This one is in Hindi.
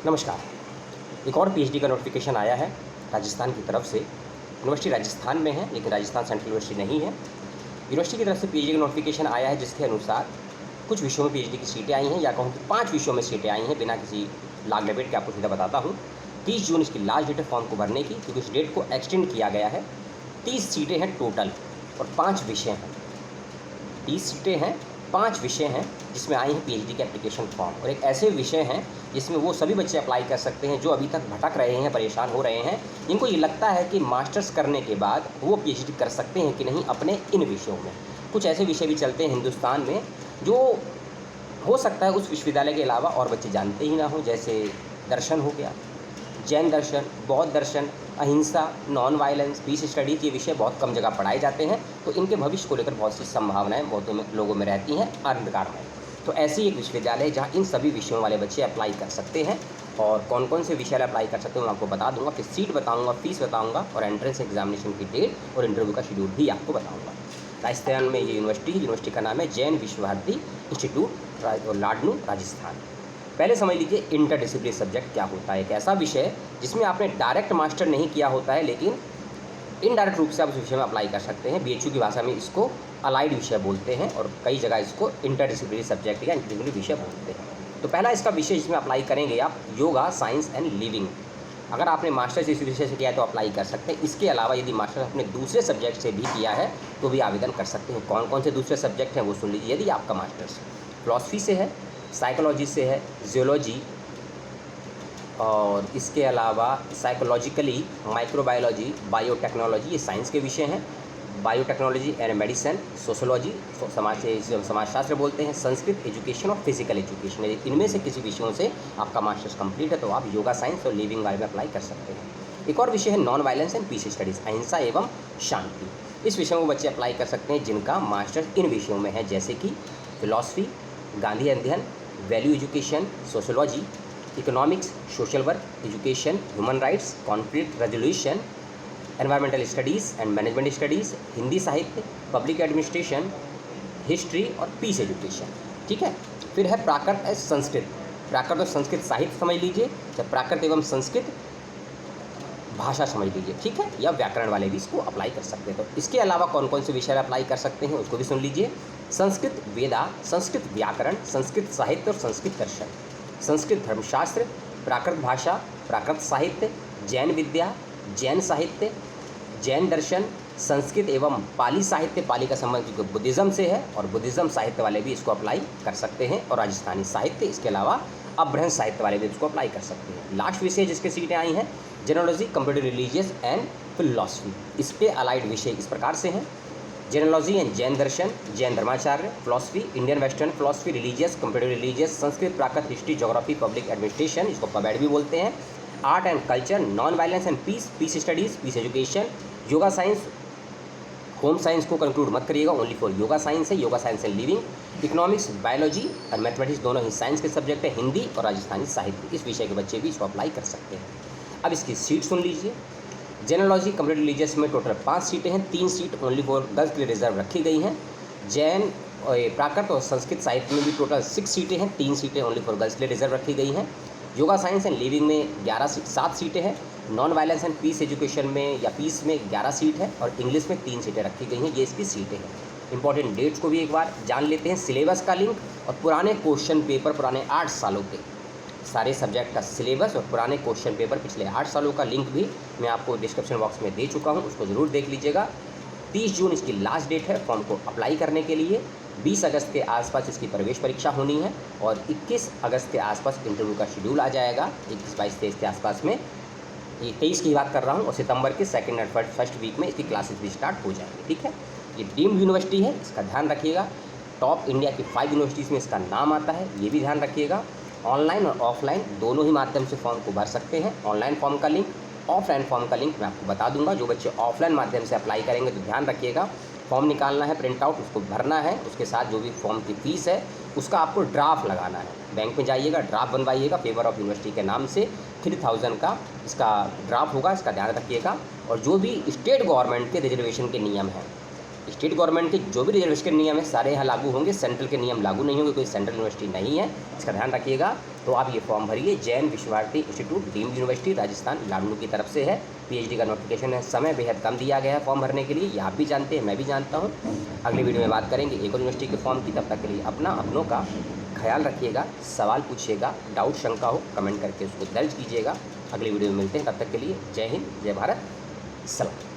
नमस्कार। एक और पीएचडी का नोटिफिकेशन आया है राजस्थान की तरफ से। यूनिवर्सिटी राजस्थान में है, लेकिन राजस्थान सेंट्रल यूनिवर्सिटी नहीं है। यूनिवर्सिटी की तरफ से पीएचडी का नोटिफिकेशन आया है, जिसके अनुसार कुछ विषयों में पीएचडी की सीटें आई हैं, या कहूँ कि 5 विषयों में सीटें आई हैं। बिना किसी लाग लपेट के आपको सीधा बताता हूँ। 30 जून इसकी लास्ट डेट है फॉर्म को भरने की, क्योंकि इस डेट को एक्सटेंड किया गया है। 30 सीटें हैं टोटल और 5 विषय हैं। 30 सीटें हैं, 5 विषय हैं, जिसमें आई हैं पीएचडी के एप्लीकेशन फॉर्म। और एक ऐसे विषय हैं जिसमें वो सभी बच्चे अप्लाई कर सकते हैं जो अभी तक भटक रहे हैं, परेशान हो रहे हैं, जिनको ये लगता है कि मास्टर्स करने के बाद वो पीएचडी कर सकते हैं कि नहीं अपने इन विषयों में। कुछ ऐसे विषय भी चलते हैं हिंदुस्तान में जो हो सकता है उस विश्वविद्यालय के अलावा और बच्चे जानते ही ना हो, जैसे दर्शन हो गया, जैन दर्शन, बौद्ध दर्शन, अहिंसा, नॉन वायलेंस, पीस स्टडीज़। ये विषय बहुत कम जगह पढ़ाए जाते हैं, तो इनके भविष्य को लेकर बहुत सी संभावनाएं बहुतों में लोगों में रहती हैं अंधकार में। तो ऐसी एक विश्वविद्यालय है जहाँ इन सभी विषयों वाले बच्चे अप्लाई कर सकते हैं। और कौन कौन से विषय अप्लाई कर सकते हैं मैं आपको बता दूंगा, फिर सीट बताऊंगा, फीस बताऊंगा और एंट्रेंस एग्जामिनेशन की डेट और इंटरव्यू का शेड्यूल भी आपको बताऊँगा। राजस्थान में ये यूनिवर्सिटी का नाम है जैन विश्व भारती इंस्टीट्यूट, लाडनू, राजस्थान। पहले समझ लीजिए इंटरडिसिप्लिनरी सब्जेक्ट क्या होता है। एक ऐसा विषय जिसमें आपने डायरेक्ट मास्टर नहीं किया होता है, लेकिन इनडायरेक्ट रूप से आप उस विषय में अप्लाई कर सकते हैं। बीएचयू की भाषा में इसको अलाइड विषय बोलते हैं और कई जगह इसको इंटरडिसिप्लिनरी सब्जेक्ट या इंटरडिसिप्लिनरी विषय बोलते हैं। तो पहला इसका विषय जिसमें अप्लाई करेंगे आप, योगा, साइंस एंड लिविंग। अगर आपने मास्टर्स इस विषय से किया है तो अप्लाई कर सकते हैं। इसके अलावा यदि मास्टर्स अपने दूसरे सब्जेक्ट से भी किया है तो भी आवेदन कर सकते हैं। कौन कौन से दूसरे सब्जेक्ट हैं वो सुन लीजिए। यदि आपका मास्टर्स फिलॉसफी से है, साइकोलॉजी से है, जियोलॉजी, और इसके अलावा साइकोलॉजिकली माइक्रोबायोलॉजी, बायोटेक्नोलॉजी, ये साइंस के विषय हैं। बायोटेक्नोलॉजी एंड मेडिसिन, सोशोलॉजी, समाजशास्त्र बोलते हैं, संस्कृत, एजुकेशन और फिजिकल एजुकेशन, इनमें से किसी विषयों से आपका मास्टर्स कंप्लीट है तो आप योगा, साइंस और लिविंग वाले में अप्लाई कर सकते हैं। एक और विषय है non violence and peace studies, अहिंसा एवं शांति। इस विषय में बच्चे अप्लाई कर सकते हैं जिनका मास्टर्स इन विषयों में है, जैसे कि फिलॉसफी, गांधी अध्ययन, value education, sociology, economics, social work, education, human rights, conflict resolution, environmental studies and management studies, Hindi साहित्य, पब्लिक एडमिनिस्ट्रेशन, हिस्ट्री और पीस एजुकेशन। ठीक है। फिर है प्राकृत एवं संस्कृत। प्राकृत और संस्कृत साहित्य समझ लीजिए, जब प्राकृत एवं संस्कृत भाषा समझ लीजिए। ठीक है। या व्याकरण वाले भी इसको अप्लाई कर सकते हैं। तो इसके अलावा कौन कौन से विषय अप्लाई कर सकते हैं उसको भी सुन लीजिए। संस्कृत वेदा, संस्कृत व्याकरण, संस्कृत साहित्य और संस्कृत दर्शन, संस्कृत धर्मशास्त्र, प्राकृत भाषा, प्राकृत साहित्य, जैन विद्या, जैन साहित्य, जैन दर्शन, संस्कृत एवं पाली साहित्य। पाली का संबंध क्योंकि बुद्धिज़्म से है और बुद्धिज़्म साहित्य वाले भी इसको अप्लाई कर सकते हैं, और राजस्थानी साहित्य, इसके अलावा अपभ्रंश साहित्य वाले भी इसको अप्लाई कर सकते हैं। लास्ट विषय जिसके सीटें आई हैं Jainology, computer religious and philosophy. इस पे अलाइड विषय इस प्रकार से हैं: जेनोलॉजी एंड जैन दर्शन, जैन धर्माचार्य, philosophy, Indian western philosophy, religious, computer religious, Sanskrit, Prakrit, history, geography, public administration, इसको पबैड भी बोलते हैं, art and culture, non violence and peace, peace studies, peace education, yoga science. Home science को कंक्लूड मत करिएगा, ओनली फॉर योगा साइंस है, yoga science and living. Economics, biology और मैथमेटिक्स दोनों ही साइंस के सब्जेक्ट है। हिंदी और राजस्थानी साहित्य, इस विषय के बच्चे भी इसको अप्लाई कर सकते हैं। अब इसकी सीट सुन लीजिए। जेनोलॉजी, कंप्यूटर रिलीजियस में टोटल 5 सीटें हैं, 3 सीट ओनली फॉर गर्ल्स के लिए रिजर्व रखी गई हैं। जैन प्राकृत और संस्कृत साहित्य में भी टोटल 6 सीटें हैं, 3 सीटें ओनली फॉर गर्ल्स के लिए रिजर्व रखी गई हैं। योगा साइंस एंड लिविंग में 7 सीटें हैं। Non violence and peace education में या पीस में 11 सीट है, और इंग्लिश में 3 सीटें रखी गई हैं। ये इसकी सीटें हैं। इंपॉर्टेंट डेट्स को भी एक बार जान लेते हैं, सिलेबस का लिंक और पुराने क्वेश्चन पेपर, पुराने 8 सालों के सारे सब्जेक्ट का सिलेबस और पुराने क्वेश्चन पेपर पिछले 8 सालों का लिंक भी मैं आपको डिस्क्रिप्शन बॉक्स में दे चुका हूँ, उसको ज़रूर देख लीजिएगा। 30 जून इसकी लास्ट डेट है फॉर्म को अप्लाई करने के लिए। 20 अगस्त के आसपास इसकी प्रवेश परीक्षा होनी है, और 21 अगस्त के आसपास इंटरव्यू का शेड्यूल आ जाएगा। 21, 22, 23 के आसपास में, ये 23 की बात कर रहा हूँ, और सितंबर के सेकंड और फर्स्ट वीक में इसकी क्लासेस भी स्टार्ट हो जाएंगी। ठीक है। ये डीम्ड यूनिवर्सिटी है, इसका ध्यान रखिएगा। टॉप इंडिया की 5 यूनिवर्सिटीज़ में इसका नाम आता है, ये भी ध्यान रखिएगा। ऑनलाइन और ऑफलाइन दोनों ही माध्यम से फॉर्म को भर सकते हैं। ऑनलाइन फॉर्म का लिंक, ऑफलाइन फॉर्म का लिंक मैं आपको बता दूंगा। जो बच्चे ऑफलाइन माध्यम से अप्लाई करेंगे तो ध्यान रखिएगा, फॉर्म निकालना है, प्रिंट आउट, उसको भरना है, उसके साथ जो भी फॉर्म की फ़ीस है उसका आपको ड्राफ्ट लगाना है। बैंक में जाइएगा, ड्राफ्ट बनवाइएगा, फेवर ऑफ यूनिवर्सिटी के नाम से 3000 का इसका ड्राफ्ट होगा, इसका ध्यान रखिएगा। और जो भी स्टेट गवर्नमेंट के रिजर्वेशन के नियम हैं स्टेट गवर्नमेंट के जो भी रिजर्वेशन के नियम है सारे यहाँ लागू होंगे, सेंट्रल के नियम लागू नहीं होंगे, कोई सेंट्रल यूनिवर्सिटी नहीं है, इसका ध्यान रखिएगा। तो आप ये फॉर्म भरिए। Jain Vishva Bharati institute deemed university Rajasthan Ladnun की तरफ से है। पीएचडी का नोटिफिकेशन है, समय बेहद कम दिया गया है फॉर्म भरने के लिए, ये आप भी जानते हैं, मैं भी जानता हूँ। अगली वीडियो में बात करेंगे एक और यूनिवर्सिटी के फॉर्म की। तब तक के लिए अपनों का ख्याल रखिएगा, सवाल पूछिएगा, डाउट शंका हो कमेंट करके उसको दर्ज कीजिएगा। अगली वीडियो में मिलते हैं, तब तक के लिए जय हिंद, जय भारत, सलाम।